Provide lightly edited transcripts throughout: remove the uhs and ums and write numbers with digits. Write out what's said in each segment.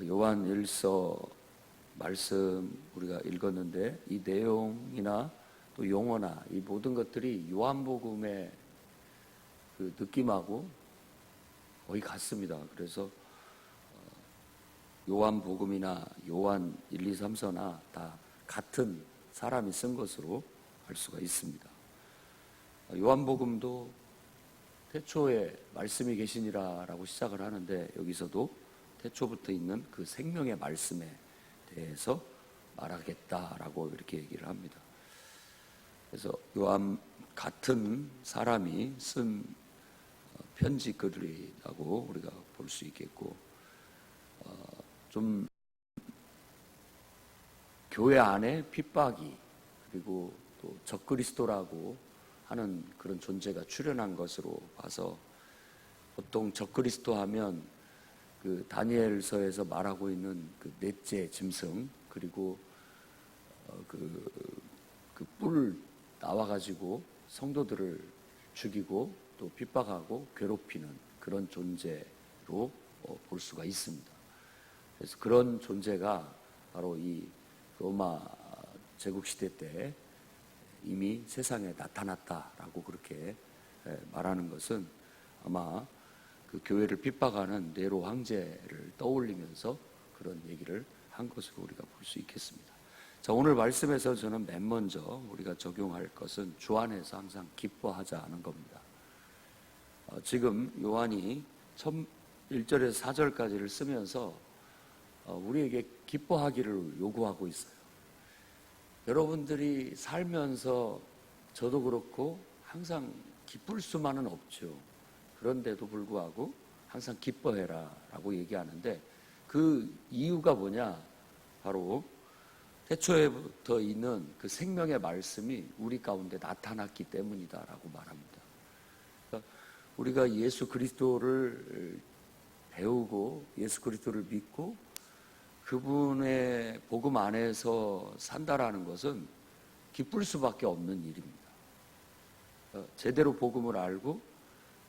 요한 1서 말씀 우리가 읽었는데 이 내용이나 또 용어나 이 모든 것들이 요한복음의 그 느낌하고 거의 같습니다. 그래서 요한복음이나 요한 1, 2, 3서나 다 같은 사람이 쓴 것으로 알 수가 있습니다. 요한복음도 태초에 말씀이 계시니라 라고 시작을 하는데 여기서도 태초부터 있는 그 생명의 말씀에 대해서 말하겠다라고 이렇게 얘기를 합니다. 그래서 요한 같은 사람이 쓴 편지글이라고 우리가 볼 수 있겠고, 좀 교회 안에 핍박이 그리고 또 적그리스도라고 하는 그런 존재가 출현한 것으로 봐서, 보통 적그리스도 하면 그 다니엘서에서 말하고 있는 그 넷째 짐승, 그리고 그 뿔 나와가지고 성도들을 죽이고 또 핍박하고 괴롭히는 그런 존재로 볼 수가 있습니다. 그래서 그런 존재가 바로 이 로마 제국시대 때 이미 세상에 나타났다라고 그렇게 말하는 것은 아마 그 교회를 핍박하는 네로 황제를 떠올리면서 그런 얘기를 한 것으로 우리가 볼 수 있겠습니다. 자, 오늘 말씀에서 저는 맨 먼저 우리가 적용할 것은 주 안에서 항상 기뻐하자는 겁니다. 지금 요한이 1절에서 4절까지를 쓰면서 우리에게 기뻐하기를 요구하고 있어요. 여러분들이 살면서 저도 그렇고 항상 기쁠 수만은 없죠. 그런데도 불구하고 항상 기뻐해라 라고 얘기하는데, 그 이유가 뭐냐? 바로 태초에부터 있는 그 생명의 말씀이 우리 가운데 나타났기 때문이다 라고 말합니다. 그러니까 우리가 예수 그리스도를 배우고 예수 그리스도를 믿고 그분의 복음 안에서 산다라는 것은 기쁠 수밖에 없는 일입니다. 제대로 복음을 알고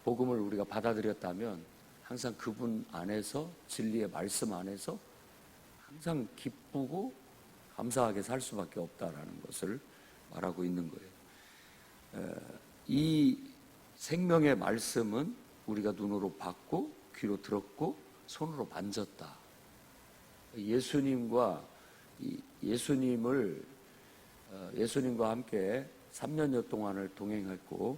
복음을 우리가 받아들였다면 항상 그분 안에서, 진리의 말씀 안에서 항상 기쁘고 감사하게 살 수밖에 없다라는 것을 말하고 있는 거예요. 이 생명의 말씀은 우리가 눈으로 봤고 귀로 들었고 손으로 만졌다. 예수님과 예수님과 함께 3년여 동안을 동행했고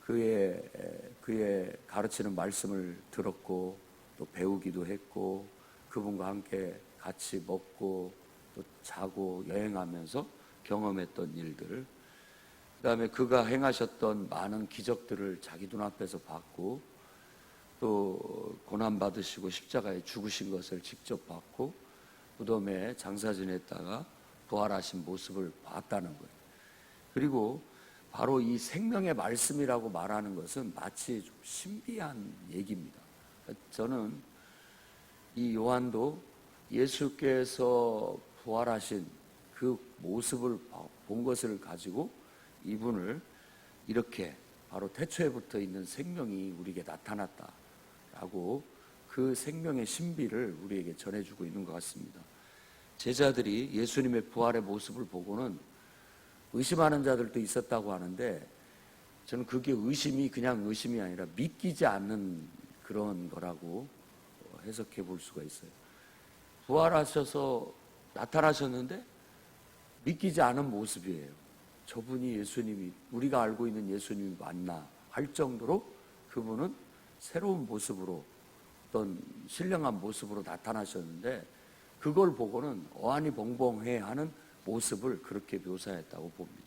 그의 가르치는 말씀을 들었고 또 배우기도 했고 그분과 함께 같이 먹고 또 자고 여행하면서 경험했던 일들, 그 다음에 그가 행하셨던 많은 기적들을 자기 눈앞에서 봤고 또 고난받으시고 십자가에 죽으신 것을 직접 봤고 무덤에 장사 지냈다가 부활하신 모습을 봤다는 거예요. 그리고 바로 이 생명의 말씀이라고 말하는 것은 마치 좀 신비한 얘기입니다. 저는 이 요한도 예수께서 부활하신 그 모습을 본 것을 가지고 이분을 이렇게 바로 태초에부터 있는 생명이 우리에게 나타났다라고 그 생명의 신비를 우리에게 전해주고 있는 것 같습니다. 제자들이 예수님의 부활의 모습을 보고는 의심하는 자들도 있었다고 하는데, 저는 그게 의심이 그냥 의심이 아니라 믿기지 않는 그런 거라고 해석해 볼 수가 있어요. 부활하셔서 나타나셨는데 믿기지 않은 모습이에요. 저분이 예수님이, 우리가 알고 있는 예수님이 맞나 할 정도로 그분은 새로운 모습으로, 어떤 신령한 모습으로 나타나셨는데 그걸 보고는 어안이 벙벙해 하는 모습을 그렇게 묘사했다고 봅니다.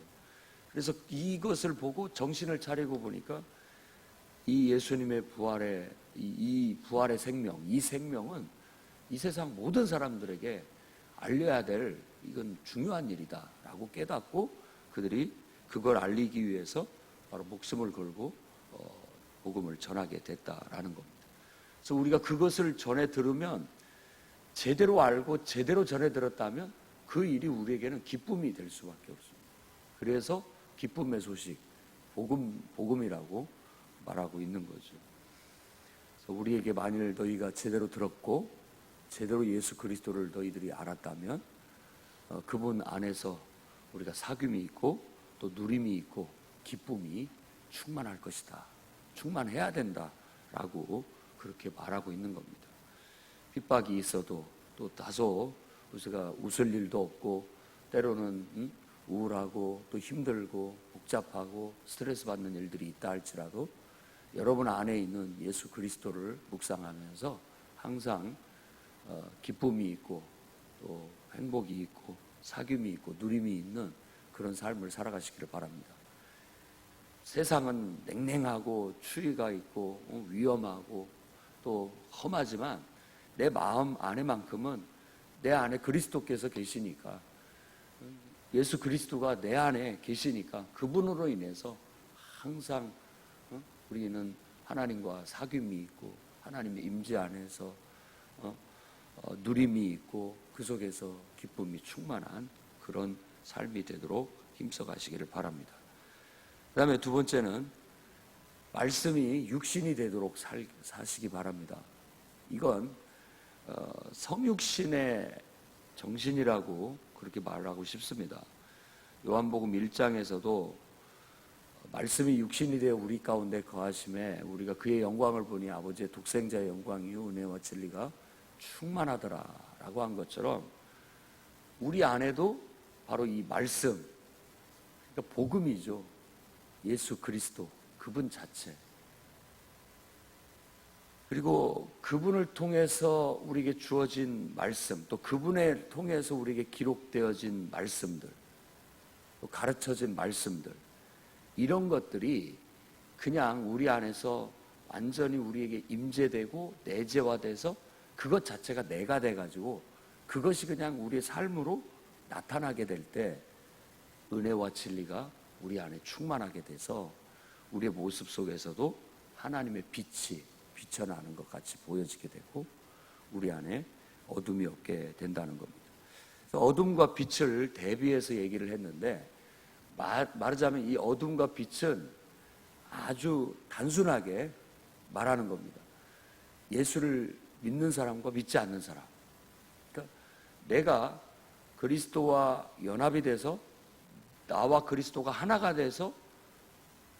그래서 이것을 보고 정신을 차리고 보니까 이 예수님의 부활의 이 부활의 생명, 이 생명은 이 세상 모든 사람들에게 알려야 될, 이건 중요한 일이다 라고 깨닫고 그들이 그걸 알리기 위해서 바로 목숨을 걸고 복음을 전하게 됐다라는 겁니다. 그래서 우리가 그것을 전해 들으면, 제대로 알고 제대로 전해 들었다면 그 일이 우리에게는 기쁨이 될 수밖에 없습니다. 그래서 기쁨의 소식, 복음이라고 말하고 있는 거죠. 그래서 우리에게 만일 너희가 제대로 들었고 제대로 예수 그리스도를 너희들이 알았다면 그분 안에서 우리가 사귐이 있고 또 누림이 있고 기쁨이 충만할 것이다. 충만해야 된다라고 그렇게 말하고 있는 겁니다. 핍박이 있어도 또 다소 우리가 웃을 일도 없고 때로는 우울하고 또 힘들고 복잡하고 스트레스 받는 일들이 있다 할지라도 여러분 안에 있는 예수 그리스도를 묵상하면서 항상 기쁨이 있고 또 행복이 있고 사귐이 있고 누림이 있는 그런 삶을 살아가시기를 바랍니다. 세상은 냉랭하고 추위가 있고 위험하고 또 험하지만 내 마음 안에만큼은 내 안에 그리스도께서 계시니까, 예수 그리스도가 내 안에 계시니까 그분으로 인해서 항상 우리는 하나님과 사귐이 있고 하나님의 임재 안에서 누림이 있고 그 속에서 기쁨이 충만한 그런 삶이 되도록 힘써 가시기를 바랍니다. 그 다음에 두 번째는 말씀이 육신이 되도록 사시기 바랍니다. 이건 성육신의 정신이라고 그렇게 말하고 싶습니다. 요한복음 1장에서도 말씀이 육신이 되어 우리 가운데 거하심에 우리가 그의 영광을 보니 아버지의 독생자의 영광이요 은혜와 진리가 충만하더라라고 한 것처럼 우리 안에도 바로 이 말씀, 그러니까 복음이죠. 예수 그리스도 그분 자체, 그리고 그분을 통해서 우리에게 주어진 말씀, 또 그분을 통해서 우리에게 기록되어진 말씀들, 또 가르쳐진 말씀들, 이런 것들이 그냥 우리 안에서 완전히 우리에게 임재되고 내재화돼서 그것 자체가 내가 돼가지고 그것이 그냥 우리의 삶으로 나타나게 될 때 은혜와 진리가 우리 안에 충만하게 돼서 우리의 모습 속에서도 하나님의 빛이 비쳐나는 것 같이 보여지게 되고 우리 안에 어둠이 없게 된다는 겁니다. 그래서 어둠과 빛을 대비해서 얘기를 했는데, 말하자면 이 어둠과 빛은 아주 단순하게 말하는 겁니다. 예수를 믿는 사람과 믿지 않는 사람. 그러니까 내가 그리스도와 연합이 돼서 나와 그리스도가 하나가 돼서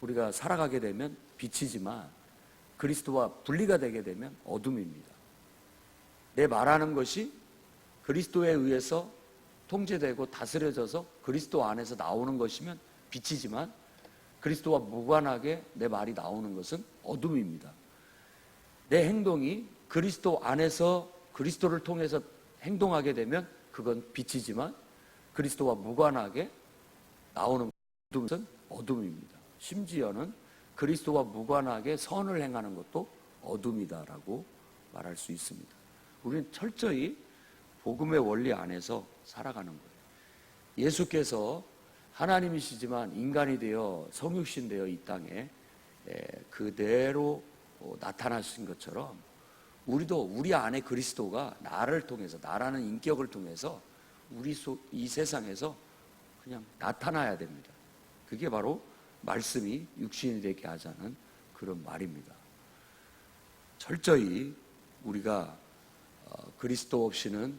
우리가 살아가게 되면 빛이지만 그리스도와 분리가 되게 되면 어둠입니다. 내 말하는 것이 그리스도에 의해서 통제되고 다스려져서 그리스도 안에서 나오는 것이면 빛이지만 그리스도와 무관하게 내 말이 나오는 것은 어둠입니다. 내 행동이 그리스도 안에서 그리스도를 통해서 행동하게 되면 그건 빛이지만 그리스도와 무관하게 나오는 것은 어둠입니다. 심지어는 그리스도와 무관하게 선을 행하는 것도 어둠이다라고 말할 수 있습니다. 우리는 철저히 복음의 원리 안에서 살아가는 거예요. 예수께서 하나님이시지만 인간이 되어 성육신 되어 이 땅에 그대로 나타나신 것처럼 우리도 우리 안에 그리스도가 나를 통해서, 나라는 인격을 통해서 이 세상에서 그냥 나타나야 됩니다. 그게 바로 말씀이 육신이 되게 하자는 그런 말입니다. 철저히 우리가 그리스도 없이는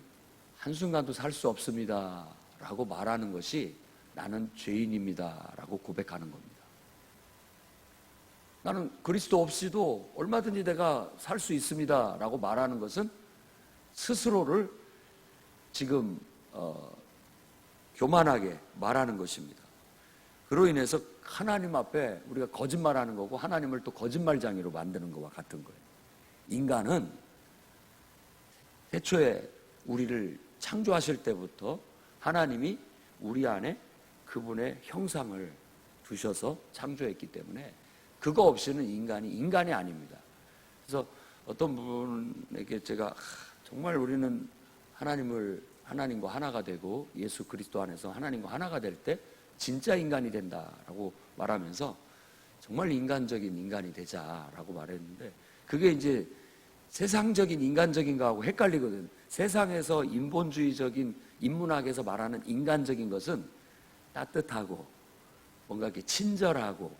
한순간도 살 수 없습니다 라고 말하는 것이 나는 죄인입니다 라고 고백하는 겁니다. 나는 그리스도 없이도 얼마든지 내가 살 수 있습니다 라고 말하는 것은 스스로를 지금 교만하게 말하는 것입니다. 그로 인해서 하나님 앞에 우리가 거짓말하는 거고 하나님을 또 거짓말장애로 만드는 것과 같은 거예요. 인간은 태초에 우리를 창조하실 때부터 하나님이 우리 안에 그분의 형상을 두셔서 창조했기 때문에 그거 없이는 인간이 아닙니다. 그래서 어떤 분에게 제가 정말 우리는 하나님과 하나가 되고 예수 그리스도 안에서 하나님과 하나가 될 때 진짜 인간이 된다라고 말하면서 정말 인간적인 인간이 되자라고 말했는데, 그게 이제 세상적인 인간적인 거하고 헷갈리거든. 세상에서 인본주의적인 인문학에서 말하는 인간적인 것은 따뜻하고 뭔가 이렇게 친절하고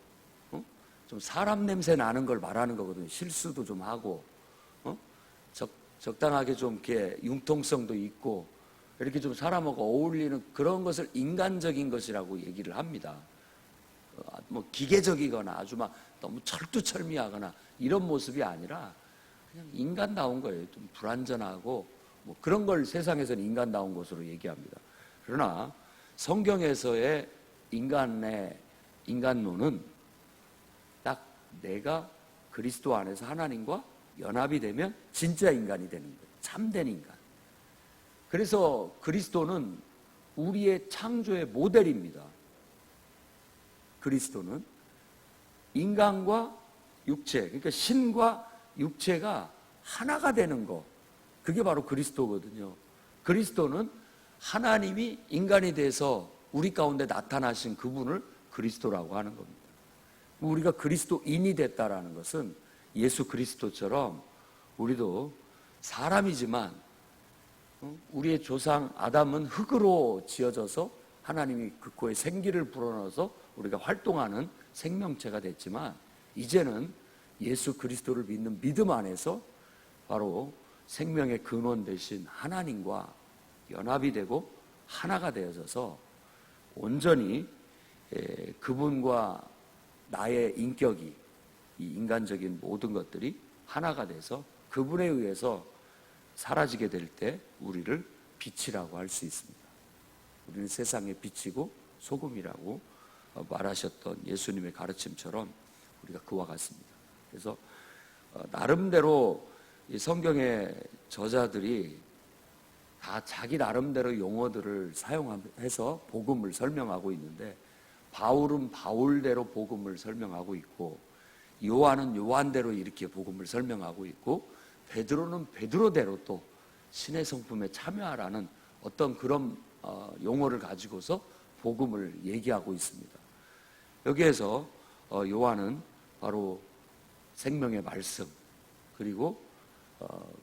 좀 사람 냄새 나는 걸 말하는 거거든요. 실수도 좀 하고 적당하게 좀 이렇게 융통성도 있고 이렇게 좀 사람하고 어울리는 그런 것을 인간적인 것이라고 얘기를 합니다. 뭐 기계적이거나 아주 막 너무 철두철미하거나 이런 모습이 아니라 그냥 인간다운 거예요. 좀 불완전하고 뭐 그런 걸 세상에서는 인간다운 것으로 얘기합니다. 그러나 성경에서의 인간의 인간론은 딱 내가 그리스도 안에서 하나님과 연합이 되면 진짜 인간이 되는 거예요. 참된 인간. 그래서 그리스도는 우리의 창조의 모델입니다. 그리스도는 인간과 육체, 그러니까 신과 육체가 하나가 되는 거, 그게 바로 그리스도거든요. 그리스도는 하나님이 인간이 돼서 우리 가운데 나타나신 그분을 그리스도라고 하는 겁니다. 우리가 그리스도인이 됐다라는 것은 예수 그리스도처럼 우리도 사람이지만 우리의 조상 아담은 흙으로 지어져서 하나님이 그 코에 생기를 불어넣어서 우리가 활동하는 생명체가 됐지만 이제는 예수 그리스도를 믿는 믿음 안에서 바로 생명의 근원 되신 하나님과 연합이 되고 하나가 되어져서 온전히 그분과 나의 인격이 이 인간적인 모든 것들이 하나가 돼서 그분에 의해서 사라지게 될 때 우리를 빛이라고 할 수 있습니다. 우리는 세상의 빛이고 소금이라고 말하셨던 예수님의 가르침처럼 우리가 그와 같습니다. 그래서 나름대로 이 성경의 저자들이 다 자기 나름대로 용어들을 사용해서 복음을 설명하고 있는데 바울은 바울대로 복음을 설명하고 있고 요한은 요한대로 이렇게 복음을 설명하고 있고 베드로는 베드로대로 또 신의 성품에 참여하라는 어떤 그런 용어를 가지고서 복음을 얘기하고 있습니다. 여기에서 요한은 바로 생명의 말씀 그리고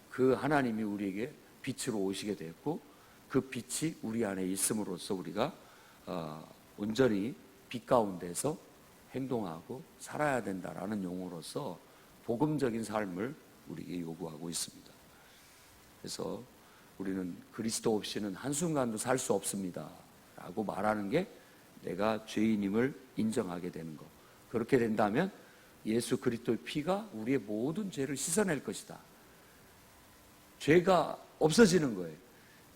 그 하나님이 우리에게 빛으로 오시게 됐고 그 빛이 우리 안에 있음으로써 우리가 온전히 빛 가운데서 행동하고 살아야 된다라는 용어로서 복음적인 삶을 우리에게 요구하고 있습니다. 그래서 우리는 그리스도 없이는 한순간도 살 수 없습니다 라고 말하는 게 내가 죄인임을 인정하게 되는 것. 그렇게 된다면 예수 그리스도의 피가 우리의 모든 죄를 씻어낼 것이다. 죄가 없어지는 거예요.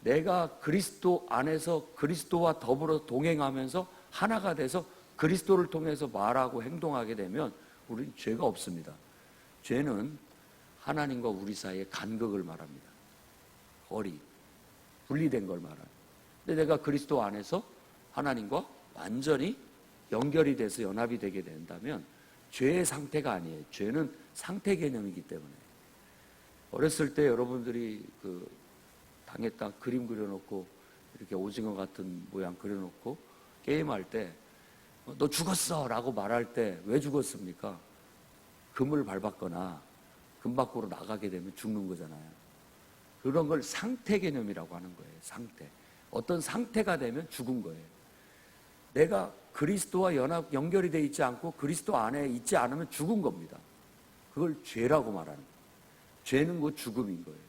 내가 그리스도 안에서 그리스도와 더불어 동행하면서 하나가 돼서 그리스도를 통해서 말하고 행동하게 되면 우리는 죄가 없습니다. 죄는 하나님과 우리 사이의 간극을 말합니다. 거리, 분리된 걸 말합니다. 근데 내가 그리스도 안에서 하나님과 완전히 연결이 돼서 연합이 되게 된다면 죄의 상태가 아니에요. 죄는 상태 개념이기 때문에. 어렸을 때 여러분들이 그 방에다 그림 그려놓고 이렇게 오징어 같은 모양 그려놓고 게임할 때 너 죽었어 라고 말할 때 왜 죽었습니까? 금을 밟았거나 금 밖으로 나가게 되면 죽는 거잖아요. 그런 걸 상태 개념이라고 하는 거예요. 상태. 어떤 상태가 되면 죽은 거예요. 내가 그리스도와 연결이 되어 있지 않고 그리스도 안에 있지 않으면 죽은 겁니다. 그걸 죄라고 말하는 거예요. 죄는 그 죽음인 거예요.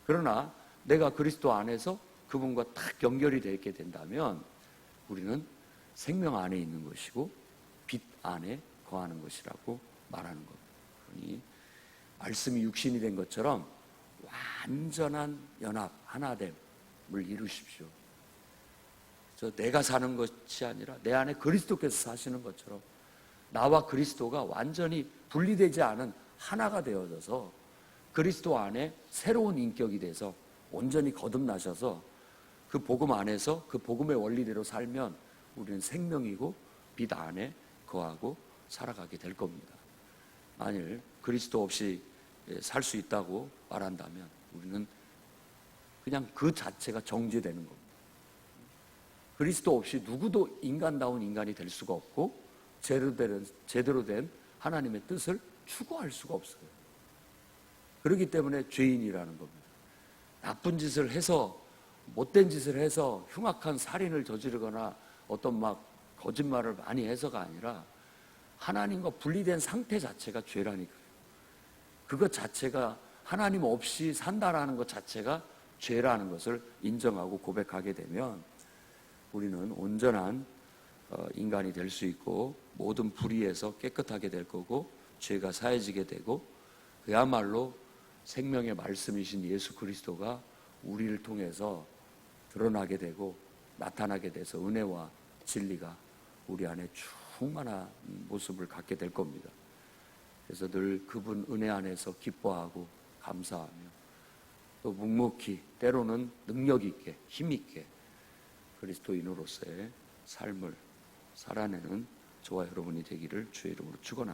그러나 내가 그리스도 안에서 그분과 딱 연결이 되어 있게 된다면 우리는 생명 안에 있는 것이고 빛 안에 거하는 것이라고 말하는 겁니다. 그러니 말씀이 육신이 된 것처럼 완전한 연합, 하나됨을 이루십시오. 내가 사는 것이 아니라 내 안에 그리스도께서 사시는 것처럼 나와 그리스도가 완전히 분리되지 않은 하나가 되어져서 그리스도 안에 새로운 인격이 돼서 온전히 거듭나셔서 그 복음 안에서 그 복음의 원리대로 살면 우리는 생명이고 빛 안에 거하고 살아가게 될 겁니다. 만일 그리스도 없이 살 수 있다고 말한다면 우리는 그냥 그 자체가 정죄되는 겁니다. 그리스도 없이 누구도 인간다운 인간이 될 수가 없고 제대로 된 하나님의 뜻을 추구할 수가 없어요. 그렇기 때문에 죄인이라는 겁니다. 나쁜 짓을 해서 못된 짓을 해서 흉악한 살인을 저지르거나 어떤 막 거짓말을 많이 해서가 아니라 하나님과 분리된 상태 자체가 죄라니까요. 그것 자체가 하나님 없이 산다라는 것 자체가 죄라는 것을 인정하고 고백하게 되면 우리는 온전한 인간이 될 수 있고 모든 불의에서 깨끗하게 될 거고 죄가 사해지게 되고 그야말로 생명의 말씀이신 예수 그리스도가 우리를 통해서 드러나게 되고 나타나게 돼서 은혜와 진리가 우리 안에 충만한 모습을 갖게 될 겁니다. 그래서 늘 그분 은혜 안에서 기뻐하고 감사하며 또 묵묵히 때로는 능력 있게 힘 있게 그리스도인으로서의 삶을 살아내는 저와 여러분이 되기를 주의 이름으로 축원합니다.